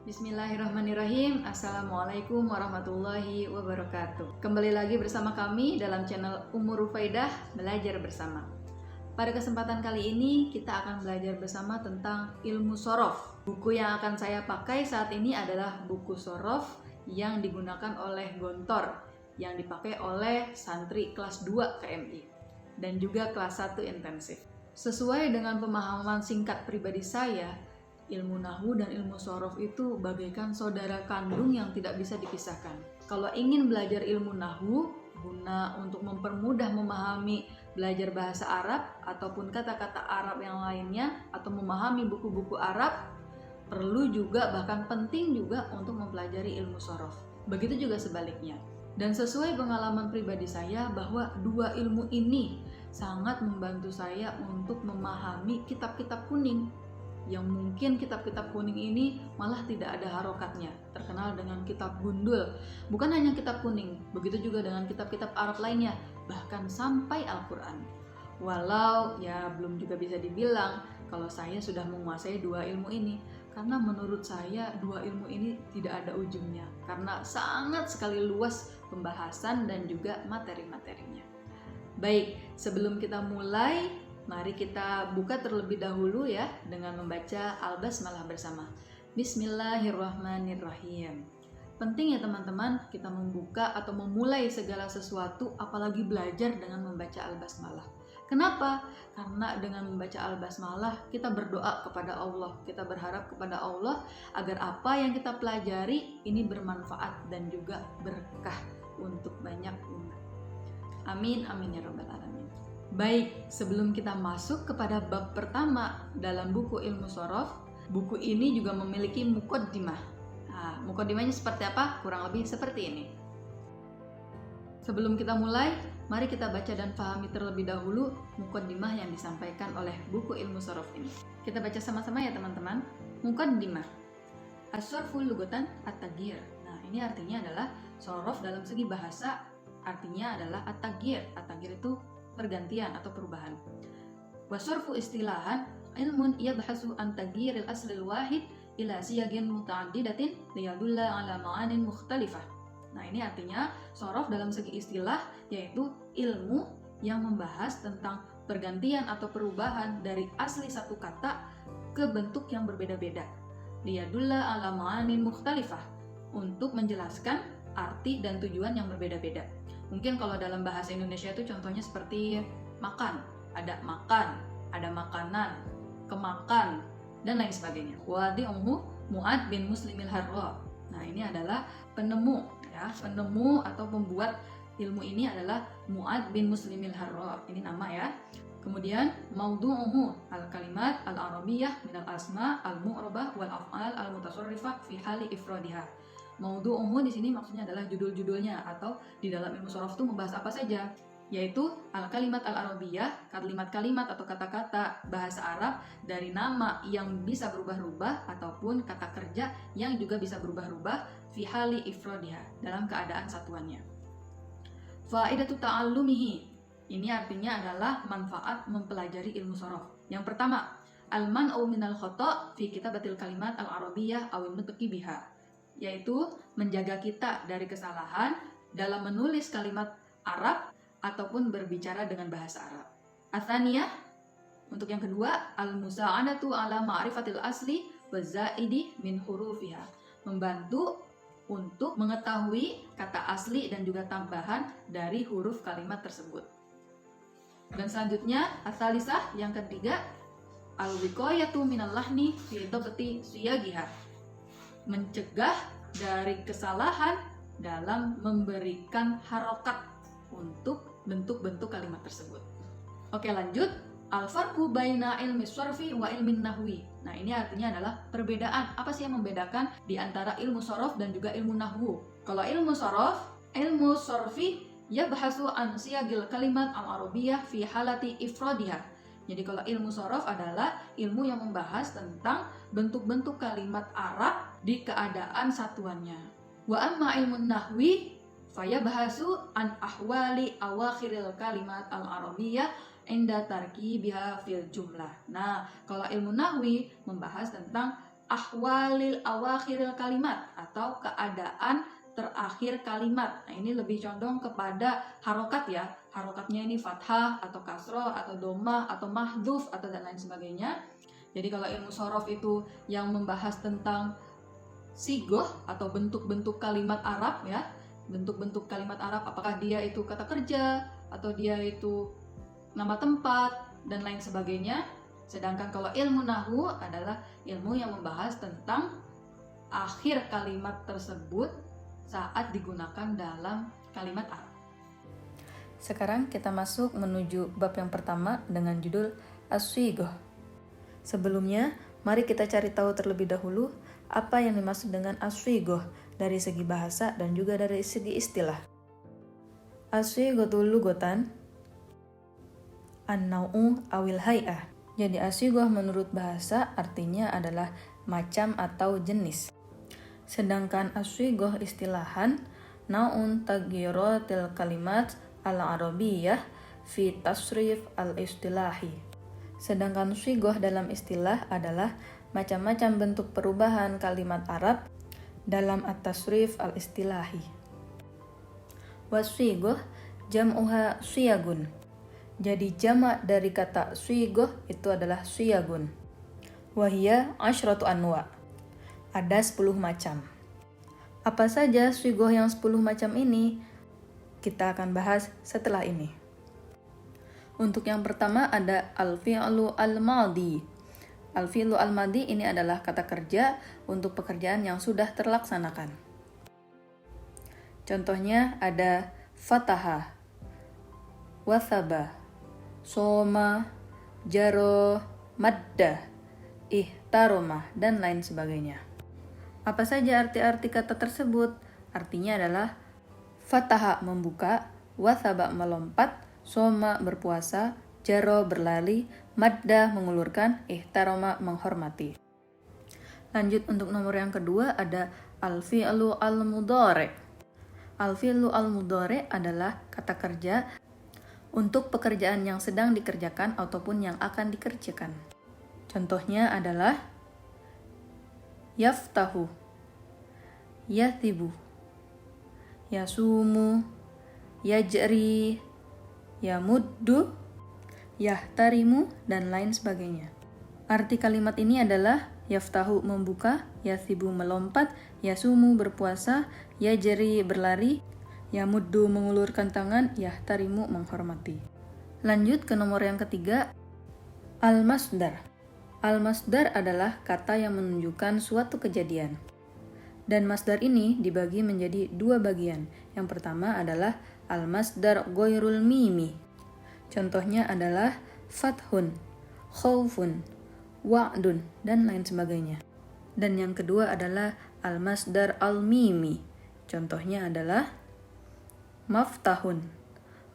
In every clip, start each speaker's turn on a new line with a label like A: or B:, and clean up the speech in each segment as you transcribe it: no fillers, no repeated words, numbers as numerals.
A: Bismillahirrahmanirrahim. Assalamualaikum warahmatullahi wabarakatuh. Kembali lagi bersama kami dalam channel Umur Rufaidah Belajar Bersama. Pada kesempatan kali ini kita akan belajar bersama tentang ilmu sorof. Buku yang akan saya pakai saat ini adalah buku sorof yang digunakan oleh Gontor, yang dipakai oleh santri kelas 2 KMI dan juga kelas 1 intensif. Sesuai dengan pemahaman singkat pribadi saya, ilmu nahwu dan ilmu sorof itu bagaikan saudara kandung yang tidak bisa dipisahkan. Kalau ingin belajar ilmu nahwu guna untuk mempermudah memahami belajar bahasa Arab ataupun kata-kata Arab yang lainnya atau memahami buku-buku Arab, perlu juga bahkan penting juga untuk mempelajari ilmu sorof. Begitu juga sebaliknya. Dan sesuai pengalaman pribadi saya bahwa dua ilmu ini sangat membantu saya untuk memahami kitab-kitab kuning, yang mungkin kitab-kitab kuning ini malah tidak ada harokatnya, terkenal dengan kitab gundul. Bukan hanya kitab kuning, begitu juga dengan kitab-kitab Arab lainnya, bahkan sampai Al-Quran. Walau ya belum juga bisa dibilang kalau saya sudah menguasai dua ilmu ini, karena menurut saya dua ilmu ini tidak ada ujungnya, karena sangat sekali luas pembahasan dan juga materi-materinya. Baik, sebelum kita mulai, mari kita buka terlebih dahulu ya dengan membaca Al-Basmalah bersama. Bismillahirrahmanirrahim. Penting ya teman-teman kita membuka atau memulai segala sesuatu, apalagi belajar dengan membaca Al-Basmalah. Kenapa? Karena dengan membaca Al-Basmalah kita berdoa kepada Allah, kita berharap kepada Allah agar apa yang kita pelajari ini bermanfaat dan juga berkah untuk banyak umat. Amin, amin ya rabbal alamin. Baik, sebelum kita masuk kepada bab pertama dalam buku ilmu sorof, buku ini juga memiliki muqaddimah. Nah, muqaddimahnya seperti apa? Kurang lebih seperti ini. Sebelum kita mulai, mari kita baca dan pahami terlebih dahulu muqaddimah yang disampaikan oleh buku ilmu sorof ini. Kita baca sama-sama ya teman-teman. Muqaddimah. As-sorful lugatan at-taghyir. Nah, ini artinya adalah sorof dalam segi bahasa, artinya adalah at-taghyir. At-taghyir itu pergantian atau perubahan. Wasorfu istilahan ilmun yabhasu an taghyiril aslil wahid ila siyagin muta'addidatin liyadulla ala ma'anin mukhtalifah. Nah, ini artinya sorof dalam segi istilah yaitu ilmu yang membahas tentang pergantian atau perubahan dari asli satu kata ke bentuk yang berbeda-beda. Liyadulla ala ma'anin mukhtalifah, untuk menjelaskan arti dan tujuan yang berbeda-beda. Mungkin kalau dalam bahasa Indonesia itu contohnya seperti makan, ada makanan, kemakan, dan lain sebagainya. Wadi'uhu Mu'ad bin Muslimil Harra. Nah, ini adalah penemu ya, penemu atau pembuat ilmu ini adalah Mu'ad bin Muslimil Harra. Ini nama ya. Kemudian maudu'uhu al-kalimat al-arabiyyah minal asma al-mu'rabah wal af'al al-mutasarrifah fi hali ifradiha. Maudu'uhu di sini maksudnya adalah judul-judulnya, atau di dalam ilmu sorof itu membahas apa saja, yaitu al-kalimat al-arabiyyah, kalimat-kalimat atau kata-kata bahasa Arab dari nama yang bisa berubah-ubah ataupun kata kerja yang juga bisa berubah-ubah fi hali ifradiha, dalam keadaan satuannya. Faidatu ta'allumihi. Ini artinya adalah manfaat mempelajari ilmu sorof. Yang pertama, al-man'u minal khata' fi kitabatil kalimat al-arabiyyah awin nutqi biha, yaitu menjaga kita dari kesalahan dalam menulis kalimat Arab ataupun berbicara dengan bahasa Arab. Atsaniyah, untuk yang kedua, al-musa'adatu ala ma'rifatil asli wa zaidi min hurufiha, membantu untuk mengetahui kata asli dan juga tambahan dari huruf kalimat tersebut. Dan selanjutnya, ats-tsalisah, yang ketiga, al-wiqayatu minal lahni fi dhabti siyagiha, mencegah dari kesalahan dalam memberikan harokat untuk bentuk-bentuk kalimat tersebut. Oke, lanjut. Al-farqu baina ilmi sorfi wa ilmin nahwi. Nah, ini artinya adalah perbedaan. Apa sih yang membedakan di antara ilmu sorof dan juga ilmu nahwu? Kalau ilmu sorfi yabhasu an siyagil kalimat al-arabiyyah fi halati ifradiha. Jadi kalau ilmu sorof adalah ilmu yang membahas tentang bentuk-bentuk kalimat Arab di keadaan satuannya. Wa amma ilmu nahwi fayabhasu an ahwali awakhiril kalimat al-arabiyyah inda tarkibiha fil jumlah. Nah, kalau ilmu nahwi membahas tentang ahwalil awakhiril kalimat atau keadaan terakhir kalimat. Nah, ini lebih condong kepada harokat ya. Harokatnya ini fathah atau kasroh atau domah atau mahdhuf atau dan lain sebagainya. Jadi kalau ilmu shorof itu yang membahas tentang sigoh atau bentuk-bentuk kalimat Arab ya, bentuk-bentuk kalimat Arab, apakah dia itu kata kerja atau dia itu nama tempat dan lain sebagainya. Sedangkan kalau ilmu nahwu adalah ilmu yang membahas tentang akhir kalimat tersebut saat digunakan dalam kalimat Arab. Sekarang kita masuk menuju bab yang pertama dengan judul as-shighah. Sebelumnya, mari kita cari tahu terlebih dahulu apa yang dimaksud dengan as-shighah dari segi bahasa dan juga dari segi istilah. As-shighatul lughatan an-naw'u awil hay'ah. Jadi as-shighah menurut bahasa artinya adalah macam atau jenis. Sedangkan as-shighah istilahan naun taghiratil kalimat al-arabiyyah fi tasrif al-istilahi. Sedangkan shighah dalam istilah adalah macam-macam bentuk perubahan kalimat Arab dalam at-tasrif al-istilahi. Was-shighah jam'uha shiyagun. Jadi jamak dari kata shighah itu adalah shiyagun. Wahia asyratu anwa. Ada 10 macam. Apa saja shighah yang 10 macam ini? Kita akan bahas setelah ini. Untuk yang pertama ada al-fi'lu al-madhi. Al-fi'lu al-madhi ini adalah kata kerja untuk pekerjaan yang sudah terlaksanakan. Contohnya ada fataha, wathaba, soma, jaro, madda, ihtaroma, dan lain sebagainya. Apa saja arti-arti kata tersebut? Artinya adalah fataha membuka, wathaba melompat, soma berpuasa, jaro berlari, madda mengulurkan, ihtaroma menghormati. Lanjut untuk nomor yang kedua ada al-fi'lu al-mudhari'. Al-fi'lu al-mudhari' adalah kata kerja untuk pekerjaan yang sedang dikerjakan ataupun yang akan dikerjakan. Contohnya adalah yaftahu, yathibu, yasumu, yajri, yamuddu, yahtarimu, dan lain sebagainya. Arti kalimat ini adalah yaftahu membuka, yathibu melompat, yasumu berpuasa, yajri berlari, yamuddu mengulurkan tangan, yahtarimu menghormati. Lanjut ke nomor yang ketiga, al-masdar. Al-masdar adalah kata yang menunjukkan suatu kejadian. Dan masdar ini dibagi menjadi 2 bagian. Yang pertama adalah al-masdar ghairul mimi. Contohnya adalah fathun, khaufun, wa'dun, dan lain sebagainya. Dan yang kedua adalah al-masdar al-mimi. Contohnya adalah maftahun,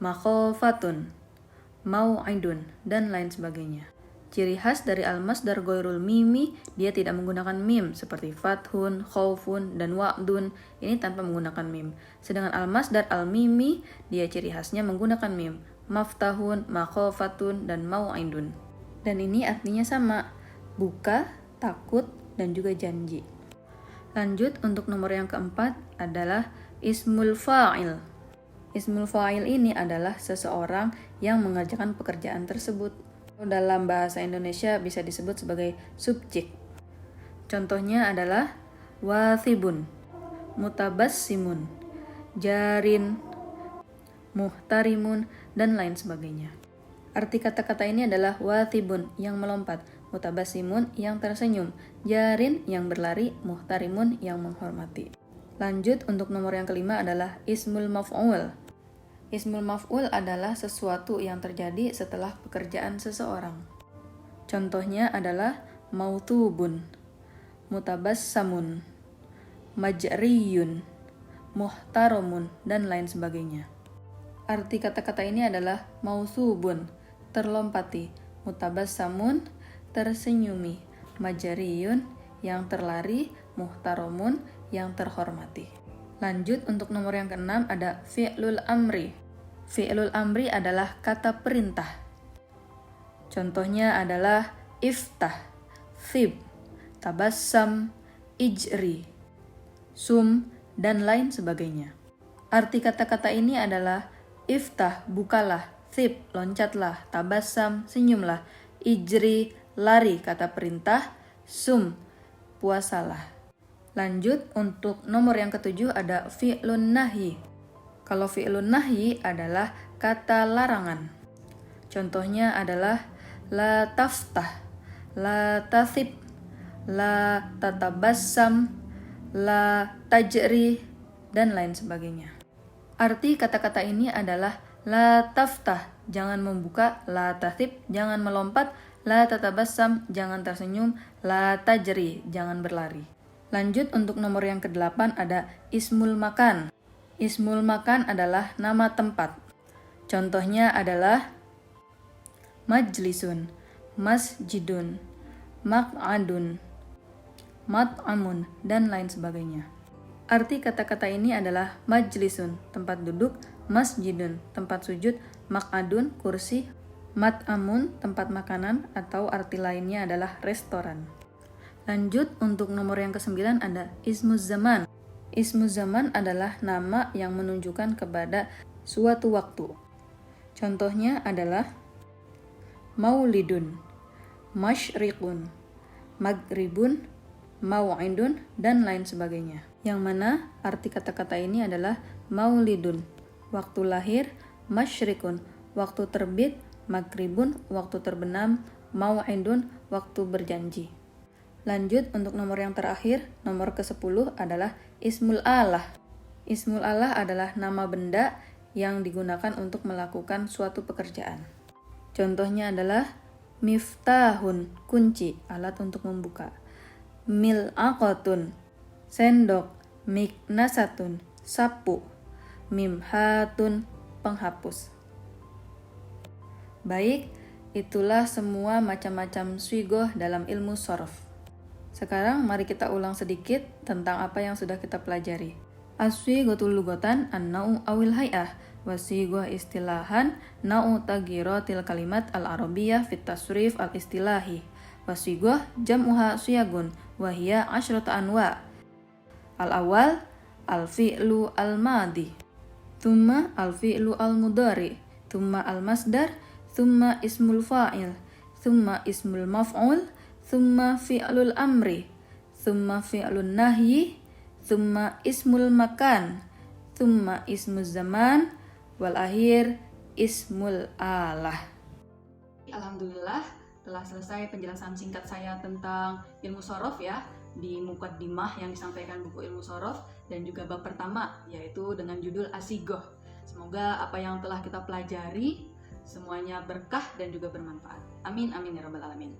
A: makhafatun, mau'idun, dan lain sebagainya. Ciri khas dari al-masdar ghairul mimi, dia tidak menggunakan mim seperti fathun, khaufun, dan wa'dun. Ini tanpa menggunakan mim. Sedangkan al-masdar al-mimi, dia ciri khasnya menggunakan mim. Maftahun, makhafatun, dan mau'idun. Dan ini artinya sama, buka, takut, dan juga janji. Lanjut untuk nomor yang keempat adalah ismul fa'il. Ismul fa'il ini adalah seseorang yang mengerjakan pekerjaan tersebut. Dalam bahasa Indonesia bisa disebut sebagai subjek. Contohnya adalah wathibun, mutabassimun, jarin, muhtarimun, dan lain sebagainya. Arti kata-kata ini adalah wathibun yang melompat, mutabassimun yang tersenyum, jarin yang berlari, muhtarimun yang menghormati. Lanjut untuk nomor yang kelima adalah ismul maf'ul. Ismul maf'ul adalah sesuatu yang terjadi setelah pekerjaan seseorang. Contohnya adalah mautubun, mutabassamun, majriyun, muhtaramun, dan lain sebagainya. Arti kata-kata ini adalah mausubun, terlompati, mutabassamun, tersenyumi, majriyun, yang terlari, muhtaramun, yang terhormati. Lanjut untuk nomor yang keenam ada fi'lul amri. Fi'lul amri adalah kata perintah. Contohnya adalah iftah, thib, tabassam, ijri, sum, dan lain sebagainya. Arti kata-kata ini adalah iftah, bukalah, thib, loncatlah, tabassam, senyumlah, ijri, lari, kata perintah, sum, puasalah. Lanjut, untuk nomor yang ketujuh ada fi'lun nahyi. Kalau fi'lun nahyi adalah kata larangan. Contohnya adalah la taftah, la tathib, la tatabassam, la tajri, dan lain sebagainya. Arti kata-kata ini adalah la taftah, jangan membuka, la tathib, jangan melompat, la tatabassam, jangan tersenyum, la tajri, jangan berlari. Lanjut, untuk nomor yang ke-8 ada ismul makan. Ismul makan adalah nama tempat. Contohnya adalah majlisun, masjidun, maq'adun, mat'amun, dan lain sebagainya. Arti kata-kata ini adalah majlisun, tempat duduk, masjidun, tempat sujud, maq'adun, kursi, mat'amun, tempat makanan, atau arti lainnya adalah restoran. Lanjut, untuk nomor yang ke-9 ada ismuz zaman. Ismuz zaman adalah nama yang menunjukkan kepada suatu waktu. Contohnya adalah maulidun, masyriqun, maghribun, mau'idun, dan lain sebagainya. Yang mana arti kata-kata ini adalah maulidun, waktu lahir, masyriqun, waktu terbit, maghribun, waktu terbenam, mau'idun, waktu berjanji. Lanjut, untuk nomor yang terakhir, nomor ke-10 adalah ismul alah. Ismul alah adalah nama benda yang digunakan untuk melakukan suatu pekerjaan. Contohnya adalah miftahun, kunci, alat untuk membuka. Mil'aqatun, sendok. Miknasatun, sapu. Mimhatun, penghapus. Baik, itulah semua macam-macam swigoh dalam ilmu shorof. Sekarang mari kita ulang sedikit tentang apa yang sudah kita pelajari. As-swighatul lughatan an-nau' awil hay'ah, wasigah istilahan nau' taghiratil kalimat al-arabiyyah fit tasrif al-istilahi. Wasigah jam'uha siyagun wa hiya 'asyratu anwa'. Al-awwal al-fi'lu al-madi, thumma al-fi'lu al-mudhari, thumma al-masdar, thumma ismul fa'il, thumma ismul maf'ul, thumma fi'lul amri, thumma fi'lun nahyi, thumma ismul makan, thumma ismuz zaman, wal akhir ismul alah. Alhamdulillah, telah selesai penjelasan singkat saya tentang ilmu shorof ya, di muqaddimah yang disampaikan buku ilmu shorof, dan juga bab pertama yaitu dengan judul asigoh. Semoga apa yang telah kita pelajari semuanya berkah dan juga bermanfaat. Amin amin ya rabbal alamin.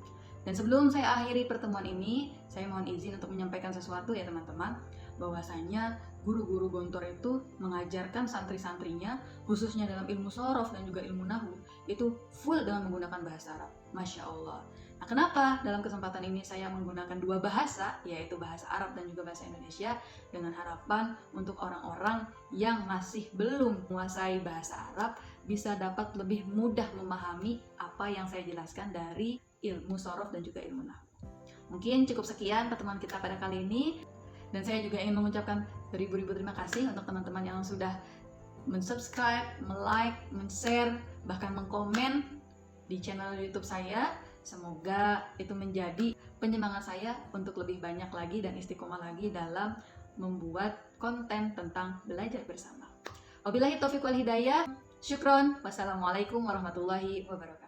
A: Dan sebelum saya akhiri pertemuan ini, saya mohon izin untuk menyampaikan sesuatu ya teman-teman, bahwasanya guru-guru Gontor itu mengajarkan santri-santrinya, khususnya dalam ilmu shorof dan juga ilmu nahwu, itu full dengan menggunakan bahasa Arab. Masya Allah. Nah, kenapa dalam kesempatan ini saya menggunakan dua bahasa, yaitu bahasa Arab dan juga bahasa Indonesia, dengan harapan untuk orang-orang yang masih belum menguasai bahasa Arab bisa dapat lebih mudah memahami apa yang saya jelaskan dari ilmu shorof dan juga ilmu nahwu. Mungkin cukup sekian pertemuan kita pada kali ini, dan saya juga ingin mengucapkan beribu-ribu terima kasih untuk teman-teman yang sudah mensubscribe, melike, men-share, bahkan mengkomen di channel YouTube saya. Semoga itu menjadi penyemangat saya untuk lebih banyak lagi dan istiqomah lagi dalam membuat konten tentang belajar bersama. Wabillahi taufiq wal hidayah. Syukron. Wassalamualaikum warahmatullahi wabarakatuh.